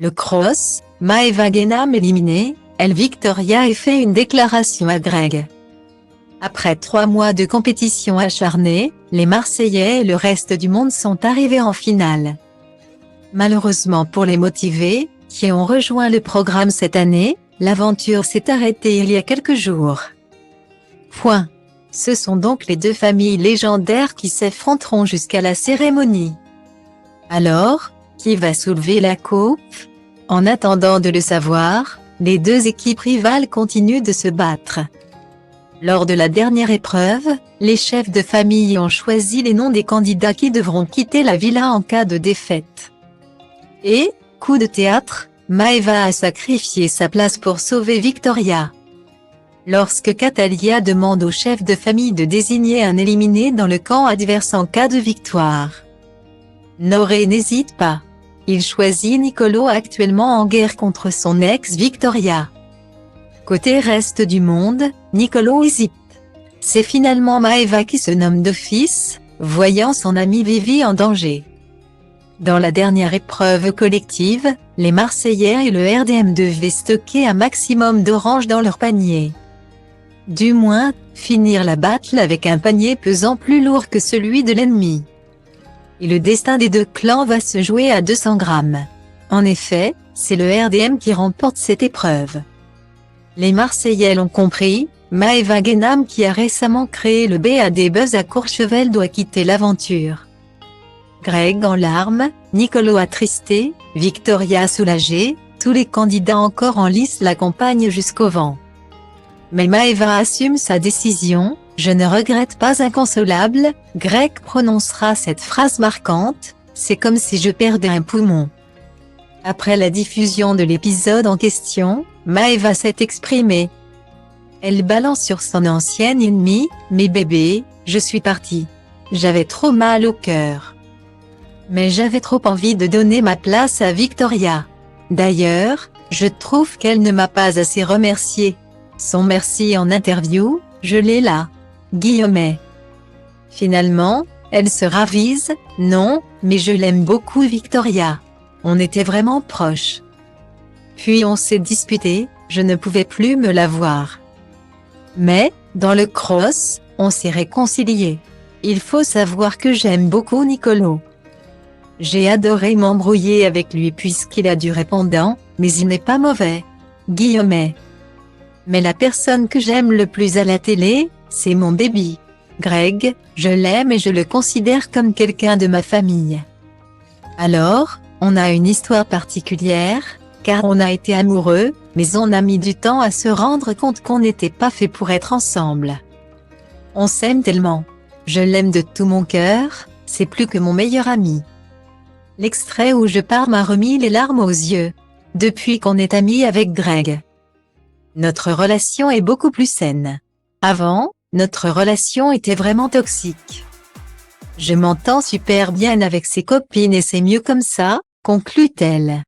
Le cross, Maeva Genam éliminée, elle Victoria et fait une déclaration à Greg. Après 3 mois de compétition acharnée, les Marseillais et le reste du monde sont arrivés en finale. Malheureusement pour les motivés, qui ont rejoint le programme cette année, l'aventure s'est arrêtée il y a quelques jours. Ce sont donc les 2 familles légendaires qui s'affronteront jusqu'à la cérémonie. Alors, qui va soulever la coupe? En attendant de le savoir, les 2 équipes rivales continuent de se battre. Lors de la dernière épreuve, les chefs de famille ont choisi les noms des candidats qui devront quitter la villa en cas de défaite. Et, coup de théâtre, Maeva a sacrifié sa place pour sauver Victoria. Lorsque Catalia demande au chef de famille de désigner un éliminé dans le camp adverse en cas de victoire, Noré n'hésite pas. Il choisit Nicolo, actuellement en guerre contre son ex Victoria. Côté reste du monde, Nicolo hésite. C'est finalement Maeva qui se nomme d'office, voyant son amie Vivi en danger. Dans la dernière épreuve collective, les Marseillais et le RDM devaient stocker un maximum d'oranges dans leur panier. Du moins, finir la battle avec un panier pesant plus lourd que celui de l'ennemi. Et le destin des 2 clans va se jouer à 200 grammes. En effet, c'est le RDM qui remporte cette épreuve. Les Marseillais l'ont compris, Maeva Genam, qui a récemment créé le BAD Buzz à Courchevel, doit quitter l'aventure. Greg en larmes, Nicolo attristé, Victoria soulagée, tous les candidats encore en lice l'accompagnent jusqu'au vent. Mais Maeva assume sa décision. Je ne regrette pas, inconsolable, Greg prononcera cette phrase marquante, c'est comme si je perdais un poumon. Après la diffusion de l'épisode en question, Maeva s'est exprimée. Elle balance sur son ancienne ennemie, mais bébé, je suis partie. J'avais trop mal au cœur. Mais j'avais trop envie de donner ma place à Victoria. D'ailleurs, je trouve qu'elle ne m'a pas assez remercié. Son merci en interview, je l'ai là. Guillemets. Finalement, elle se ravise, non, mais je l'aime beaucoup Victoria. On était vraiment proches. Puis on s'est disputé, je ne pouvais plus me la voir. Mais, dans le cross, on s'est réconciliés. Il faut savoir que j'aime beaucoup Nicolo. J'ai adoré m'embrouiller avec lui puisqu'il a du répondant, mais il n'est pas mauvais. Guillemets. Mais la personne que j'aime le plus à la télé, c'est mon baby. Greg, je l'aime et je le considère comme quelqu'un de ma famille. Alors, on a une histoire particulière, car on a été amoureux, mais on a mis du temps à se rendre compte qu'on n'était pas fait pour être ensemble. On s'aime tellement. Je l'aime de tout mon cœur, c'est plus que mon meilleur ami. L'extrait où je pars m'a remis les larmes aux yeux. Depuis qu'on est amis avec Greg, notre relation est beaucoup plus saine. Avant, notre relation était vraiment toxique. Je m'entends super bien avec ses copines et c'est mieux comme ça, conclut-elle.